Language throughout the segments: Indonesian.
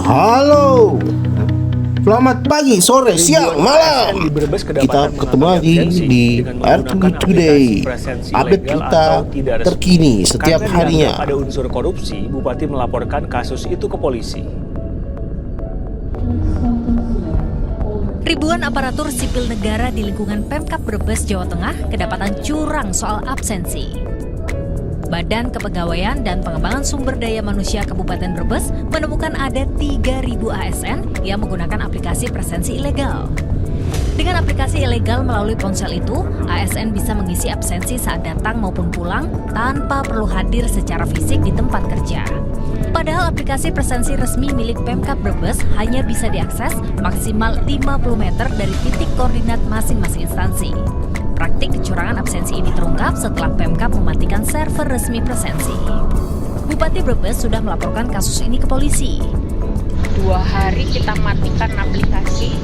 Halo, selamat pagi, sore, siang, malam. Kita ketemu lagi di R2 Today. Update kita terkini setiap harinya. Ada unsur korupsi, Bupati melaporkan kasus itu ke polisi. Ribuan aparatur sipil negara di lingkungan Pemkab Brebes, Jawa Tengah kedapatan curang soal absensi. Badan Kepegawaian dan Pengembangan Sumber Daya Manusia Kabupaten Brebes menemukan ada 3.000 ASN yang menggunakan aplikasi presensi ilegal. Dengan aplikasi ilegal melalui ponsel itu, ASN bisa mengisi absensi saat datang maupun pulang tanpa perlu hadir secara fisik di tempat kerja. Padahal aplikasi presensi resmi milik Pemkab Brebes hanya bisa diakses maksimal 50 meter dari titik koordinat masing-masing instansi. Praktik kecurangan absensi ini terungkap setelah Pemkab mematikan server resmi presensi. Bupati Brebes sudah melaporkan kasus ini ke polisi. 2 hari kita matikan aplikasi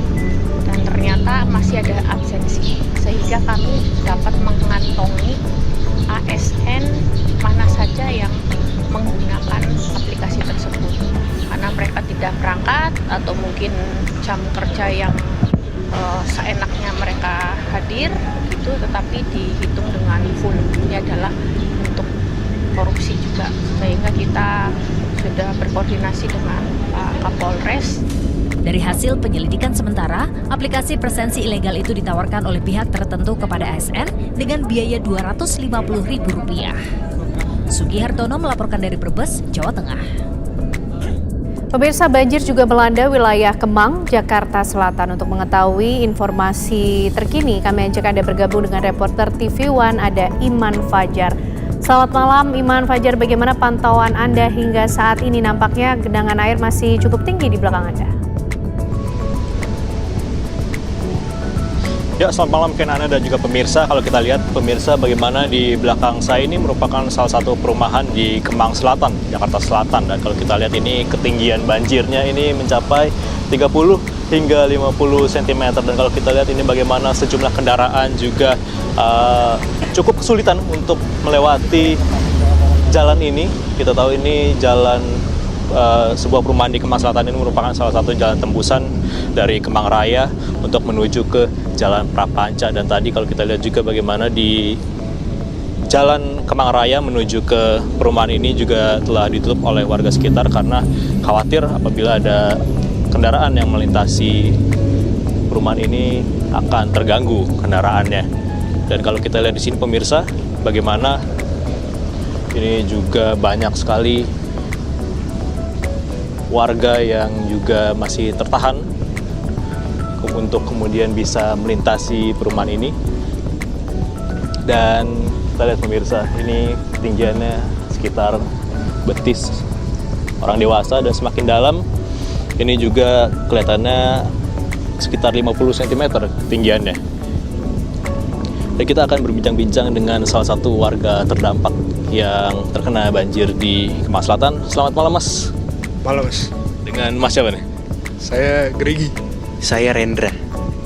dan ternyata masih ada absensi, sehingga kami dapat mengantongi ASN mana saja yang menggunakan aplikasi tersebut, karena mereka tidak berangkat atau mungkin jam kerja yang seenaknya mereka hadir begitu, tetapi dihitung dengan full. Ini adalah untuk korupsi juga, sehingga kita sudah berkoordinasi dengan Pak Kapolres. Dari hasil penyelidikan sementara, aplikasi presensi ilegal itu ditawarkan oleh pihak tertentu kepada ASN dengan biaya Rp250.000. Sugi Hartono melaporkan dari Brebes, Jawa Tengah. Pemirsa, banjir juga melanda wilayah Kemang, Jakarta Selatan. Untuk mengetahui informasi terkini, kami ajak Anda bergabung dengan reporter TV One, ada Iman Fajar. Selamat malam Iman Fajar, bagaimana pantauan Anda hingga saat ini? Nampaknya genangan air masih cukup tinggi di belakang Anda. Ya, selamat malam Kenana dan juga pemirsa. Kalau kita lihat pemirsa, bagaimana di belakang saya ini merupakan salah satu perumahan di Kemang Selatan, Jakarta Selatan. Dan kalau kita lihat ini ketinggian banjirnya ini mencapai 30 hingga 50 cm. Dan kalau kita lihat ini bagaimana sejumlah kendaraan juga cukup kesulitan untuk melewati jalan ini. Kita tahu ini jalan sebuah perumahan di Kemang Selatan ini merupakan salah satu jalan tembusan dari Kemang Raya untuk menuju ke Jalan Prapanca. Dan tadi kalau kita lihat juga bagaimana di Jalan Kemang Raya menuju ke perumahan ini juga telah ditutup oleh warga sekitar karena khawatir apabila ada kendaraan yang melintasi perumahan ini akan terganggu kendaraannya. Dan kalau kita lihat di sini pemirsa, bagaimana ini juga banyak sekali warga yang juga masih tertahan untuk kemudian bisa melintasi perumahan ini. Dan kita lihat pemirsa, ini ketinggiannya sekitar betis orang dewasa dan semakin dalam ini juga kelihatannya sekitar 50 cm ketinggiannya. Dan kita akan berbincang-bincang dengan salah satu warga terdampak yang terkena banjir di Kemang Selatan. Selamat malam Mas. Malam Mas. Dengan Mas siapa nih? Saya Gregi. Saya Rendra.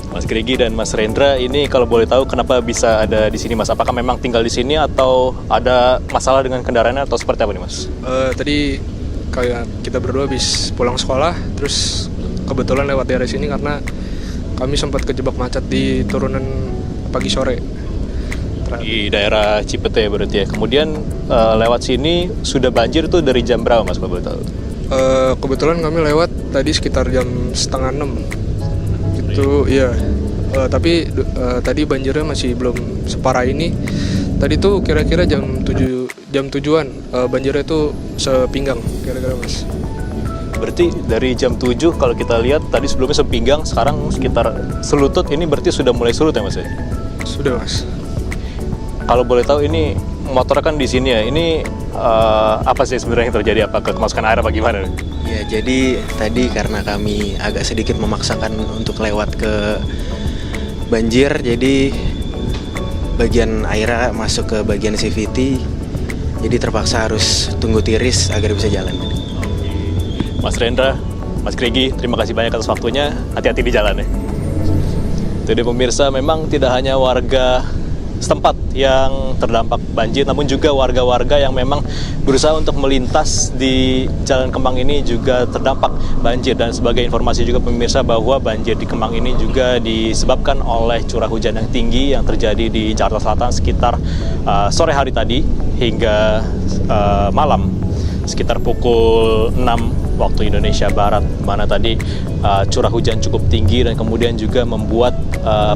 Mas Gregi dan Mas Rendra, ini kalau boleh tahu kenapa bisa ada di sini Mas? Apakah memang tinggal di sini atau ada masalah dengan kendaraannya atau seperti apa nih Mas? Tadi kayak kita berdua habis pulang sekolah, terus kebetulan lewat daerah sini karena kami sempat kejebak macet di turunan pagi sore. Di daerah Cipete berarti ya. Kemudian lewat sini sudah banjir itu dari jam berapa Mas kalau boleh tahu? Kebetulan kami lewat tadi sekitar jam 5:30 itu, iya. Tapi tadi banjirnya masih belum separah ini. Tadi tuh kira-kira jam 7-an banjirnya itu sepinggang kira-kira Mas. Berarti dari jam 7 kalau kita lihat tadi sebelumnya sepinggang, sekarang sekitar selutut. Ini berarti sudah mulai surut ya Mas ya? Sudah Mas. Kalau boleh tahu ini motor kan di sini ya. Ini apa sih sebenarnya yang terjadi? Apakah kemasukan air apa gimana? Ya, jadi tadi karena kami agak sedikit memaksakan untuk lewat ke banjir, jadi bagian airnya masuk ke bagian CVT, jadi terpaksa harus tunggu tiris agar bisa jalan. Mas Rendra, Mas Gregi, terima kasih banyak atas waktunya. Hati-hati di jalan ya. Jadi pemirsa, memang tidak hanya warga setempat yang terdampak banjir, namun juga warga-warga yang memang berusaha untuk melintas di Jalan Kemang ini juga terdampak banjir. Dan sebagai informasi juga pemirsa bahwa banjir di Kemang ini juga disebabkan oleh curah hujan yang tinggi yang terjadi di Jakarta Selatan sekitar sore hari tadi hingga malam sekitar pukul 6 waktu Indonesia Barat, mana tadi curah hujan cukup tinggi dan kemudian juga membuat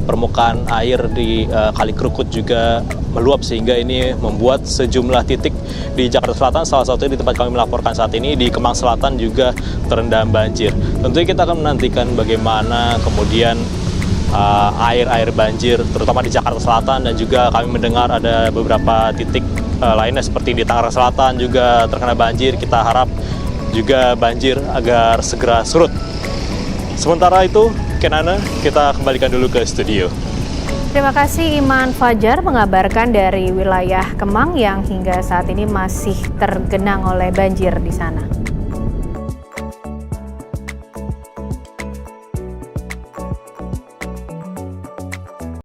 permukaan air di Kali Krukut juga meluap, sehingga ini membuat sejumlah titik di Jakarta Selatan, salah satunya di tempat kami melaporkan saat ini di Kemang Selatan juga terendam banjir. Tentunya kita akan menantikan bagaimana kemudian air banjir terutama di Jakarta Selatan, dan juga kami mendengar ada beberapa titik lainnya seperti di Tangerang Selatan juga terkena banjir. Kita harap juga banjir agar segera surut. Sementara itu, Kenana, kita kembalikan dulu ke studio. Terima kasih Iman Fajar mengabarkan dari wilayah Kemang yang hingga saat ini masih tergenang oleh banjir di sana.